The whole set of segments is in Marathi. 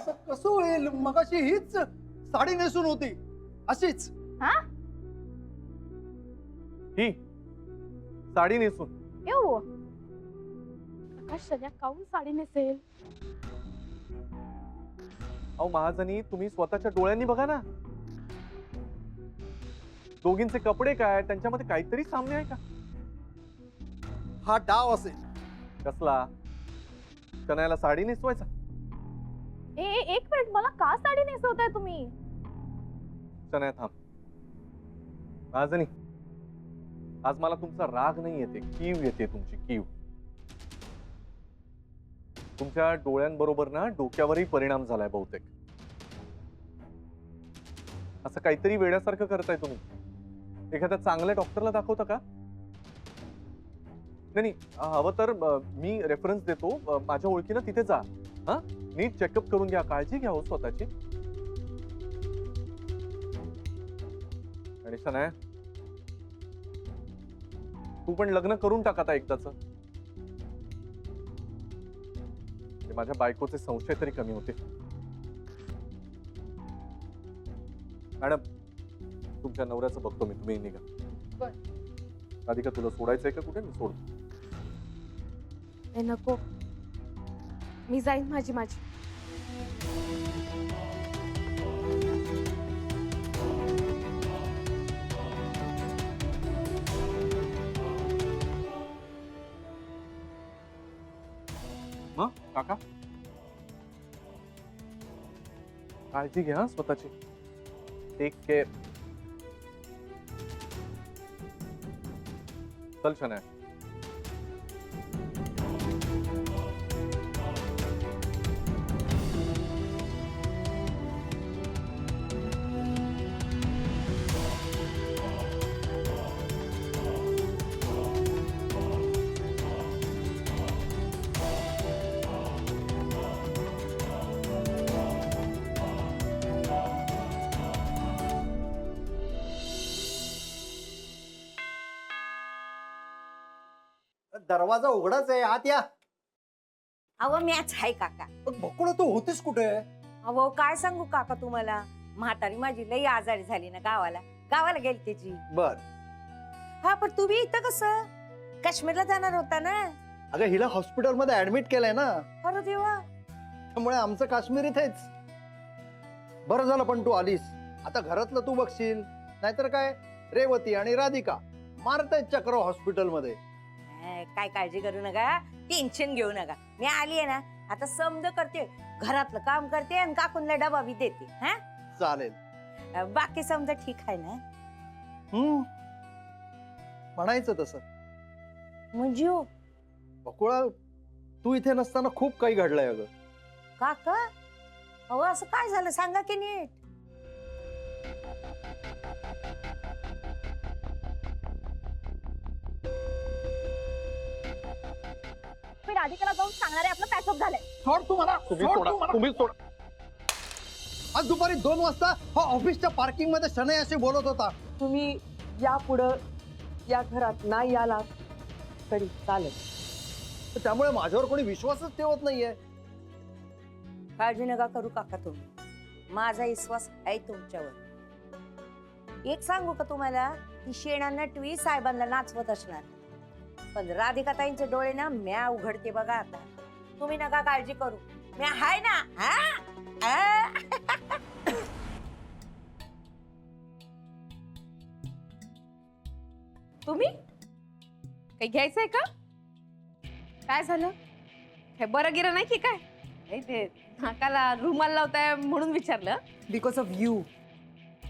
असं कसं होईल? मगाशी हीच साडी नेसून होती अशीच. हा ही साडी नेसून येऊ प्रकाश सध्या काऊन साडी नेसेल? अहो महाजनी, तुम्ही स्वतःच्या डोळ्यांनी बघा ना. दोघींचे कपडे काय, त्यांच्यामध्ये काहीतरी साम्य आहे का? हा डाव असेल. कसला? शनायाला साडी नेसवायचा? एक मिनिट, मला का साडी नेसवताय तुम्ही? शनाया थांब. महाजनी, आज मला तुमचा राग नाही येते, कीव येते तुमची, कीव. तुमच्या डोळ्यांबरोबर ना डोक्यावरही परिणाम झालाय बहुतेक. असं काहीतरी वेड्यासारखं करताय तुम्ही. एखाद्या चांगल्या डॉक्टरला दाखवता का? नाही, हवं तर मी रेफरन्स देतो, माझ्या ओळखीनं तिथे जा. हा, नीट चेकअप करून घ्या, काळजी घ्या हो स्वतःची. आणि शनाया, तू पण लग्न करून टाक आता एकदाच. माझ्या बायकोचे संशय तरी कमी होते. मॅडम, तुमच्या नवऱ्याचं बघतो मी, तुम्ही निघा. राधिका, तुला सोडायचंय का कुठे? मी सोडतो. नको, मी जाईन माझी. मग काका, काळजी घ्या स्वतःची. Take care. चल शनाया. दरवाजा उघडाच आहे, आत या. अहो मॅच आहे काका. बकुळा, तू होतीस कुठे? अहो काय सांगू काका तुम्हाला, म्हातारी माझी लई आजारी झाली ना, गावाला गेली त्याची. बर. हा, पण तुम्ही इथं कसं? काश्मीरला जाणार होता ना? अगं, हिला हॉस्पिटल मध्ये ऍडमिट केलंय ना, अरे देवा. त्यामुळे आमचं काश्मीर इथेच. बरं झालं पण तू आलीस. आता घरातलं तू बघशील, नाहीतर काय रेवती आणि राधिका मारतायत चक्र हॉस्पिटल मध्ये. काय काळजी करू नका, टेन्शन घेऊ नका. मी आली आहे ना, आता समज करते, घरातलं काम करते आणि काकूनला डबा बी देते. हा, चालेल. बाकी समजा ठीक आहे ना? म्हणायचं तसं. म्हणजे हो बकुळा, तू इथे नसताना खूप काही घडलंय अगं. काका, अहो असं काय झालं सांगा की नीट. मी राधिकाला जाऊन सांगणार आहे आपलं पॅकअप झालंय. सोड तू मला. तुम्ही सोड सोडा, तू मला. तुम्ही सोडा. आज दुपारी 2 वाजता हा ऑफिसच्या पार्किंग मध्ये शनयाशी बोलत होता. तुम्ही यापुढं या घरात नाही आलात तरी चालेल. त्यामुळे माझ्यावर कोणी विश्वासच ठेवत नाहीये. काळजी नका करू काका तुम्ही, माझा विश्वास आहे तुमच्यावर. एक सांगू का तुम्हाला, ती शेणा नटवी साहेबांना नाचवत असणार, पण राधिका ताईंचे डोळे ना म्या उघडते बघा आता. तुम्ही नका काळजी करू, म्या हाय ना. तुम्ही काही घ्यायचंय का? काय झालं? हे बरं गिरं नाही की काय? ते नाकाला रुमाल लावताय म्हणून विचारलं. Because of you.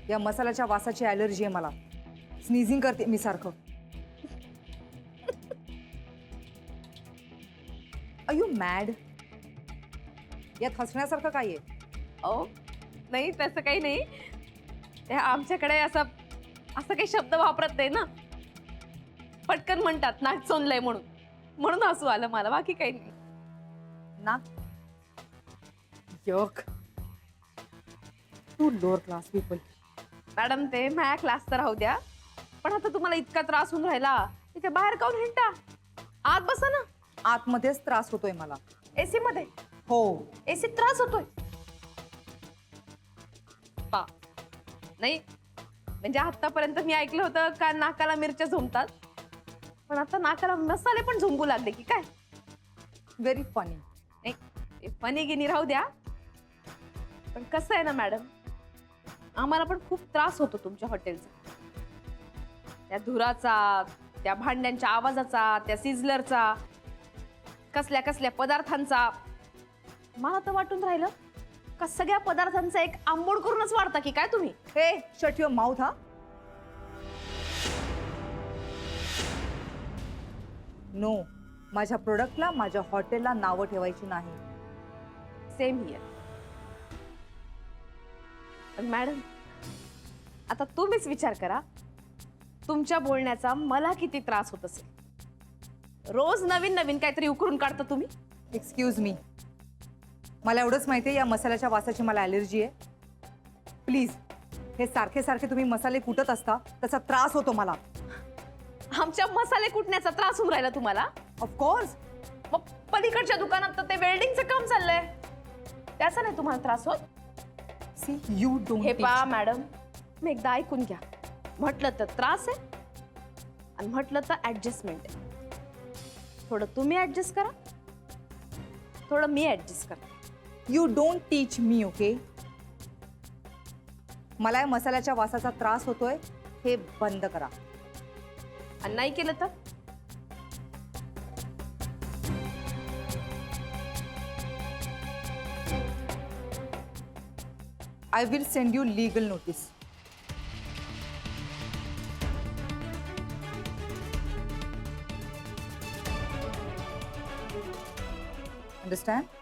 या मसाल्याच्या वासाची ॲलर्जी आहे मला. स्नीझिंग करते मी सारखं. Are you mad? यात हसण्यासारखं काय आहे? ओ नाही, तसं काही नाही. ते आमच्याकडे असं काही शब्द वापरत नाही ना, पटकन म्हणतात नाक चोंदलंय म्हणून हसू आलं मला, बाकी काही नाही. नाक yuck. To lower class people. Madam, ते माझ्या क्लास तर राहू द्या, पण आता तुम्हाला इतका त्रास होऊन राहिला, तिथे बाहेर काऊन हिंडता? आत बसा ना. आतमध्येच त्रास होतोय मला. एसी मध्ये? हो. एसी त्रास होतोय? स्पा. नाही म्हणजे आतापर्यंत मी ऐकलं होतं का नाकाला मिरच्या झोंबतात, पण आता नाकाला मसाले पण झोंबू लागले की काय? Very funny. फनी गिनी राहू द्या, पण कसं आहे ना मॅडम, आम्हाला पण खूप त्रास होतो तुमच्या हॉटेलचा. त्या धुराचा, त्या भांड्यांच्या आवाजाचा, त्या सिझलरचा, कसल्या कसल्या पदार्थांचा. मला तर वाटून राहिलं का सगळ्या पदार्थांचा एक आंबोड करूनच वाढता की काय तुम्ही? हे शट युअर माउथ. हा नो, माझ्या प्रोडक्टला, माझ्या हॉटेलला नावं ठेवायची नाही. Same here. पण मॅडम आता तुम्हीच विचार करा, तुमच्या बोलण्याचा मला किती त्रास होत असेल. रोज नवीन नवीन काहीतरी उकरून काढता तुम्ही. एक्सक्यूज मी, मला एवढंच माहिती आहे या मसाल्याच्या वासाची मला ॲलर्जी आहे. प्लीज, हे सारखे सारखे तुम्ही मसाले कुटत असता त्याचा त्रास होतो मला. आमच्या मसाले कुटण्याचा त्रास होऊन राहिला तुम्हाला? ऑफकोर्स. मग पलीकडच्या दुकानात तर ते वेल्डिंगचं काम चाललंय, त्याचा नाही तुम्हाला त्रास होत? See you don't. हे पहा मॅडम, मी एकदा ऐकून घ्या. म्हटलं तर त्रास आहे आणि म्हटलं तर ऍडजस्टमेंट आहे. थोडं तुम्ही ऍडजस्ट करा, थोडं मी ऍडजस्ट करा. You don't teach me, okay? मला या मसाल्याच्या वासाचा त्रास होतोय, हे बंद करा. आणि नाही केलं तर I will send you legal notice. Understand?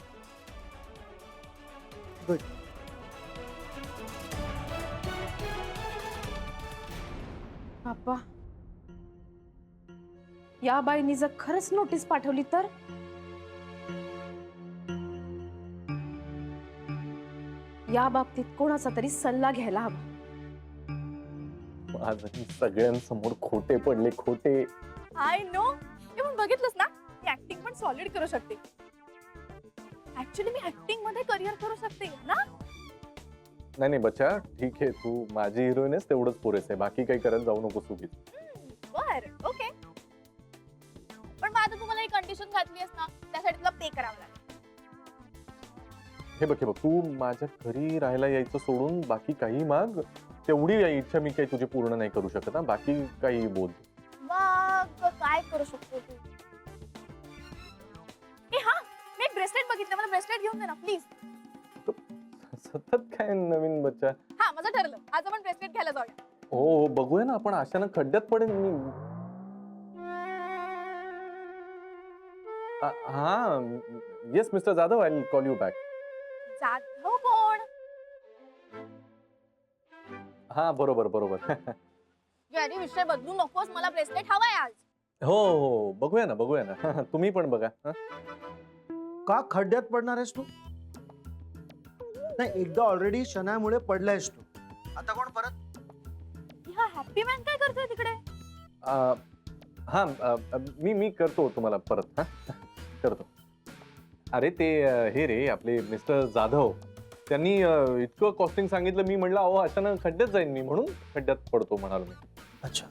Good. बाप्पा, या बाईनी जर खरंच नोटीस पाठवली तर? या बाबतीत कोणाचा तरी सल्ला घ्यायला हवा. माझं सगळ्यांसमोर खोटे पडले, खोटे. I know. हे पण बघितलंस ना, मी ऍक्टिंग पण सॉलिड करू शकते. ऍक्च्युली मी ऍक्टिंग मध्ये करिअर करू शकते ना. नाही नाही बच्चा, ठीक आहे, तू माझी हिरोईन आहेस तेवढंच पुरेस आहे. बाकी काही करत जाऊ नको चुकीच. बर, ओके. पण मग आता तुम्हाला एक कंडिशन घातली आहेस ना, त्यासाठी तुला पे करावं लागेल. हे बघ, तू माझ्या घरी राहायला यायचं सोडून बाकी काही माग. तेवढी इच्छा मी काही तुझी पूर्ण नाही करू शकत. हा, बाकी काही बोल. मग काय करू शकतो तू? ए हा, मी एक ब्रेसलेट बघितलं, मला ब्रेसलेट घेऊन दे ना प्लीज. सतत काय नवीन बच्चा. हा, माझं ठरलं, आज आपण ब्रेसलेट घ्यायला जाऊया. हो बघूया ना, आपण अशानं खड्ड्यात पडेन मी. हा, yes mister Jadhav, I will call you back. Jadhav कोण? हा बरोबर. जरी विषय बदलू नकोस, मला ब्रेसलेट हवाय आज. हो बघूया ना. तुम्ही पण बघा. का खड्ड्यात पडणार आहेस तू? नाही, एकदा ऑलरेडी शनामुळे पडलायस तू, आता कोण परत? हा हॅपी मॅन काय करतोय तिकडे? हा, मी करतो तुम्हाला परत. हा करतो. अरे ते हे रे, आपले मिस्टर जाधव, त्यांनी इतकं कॉस्टिंग सांगितलं. मी म्हणलं अहो अचानक खड्ड्यात जाईन मी, म्हणून खड्ड्यात पडतो म्हणालो मी. अच्छा.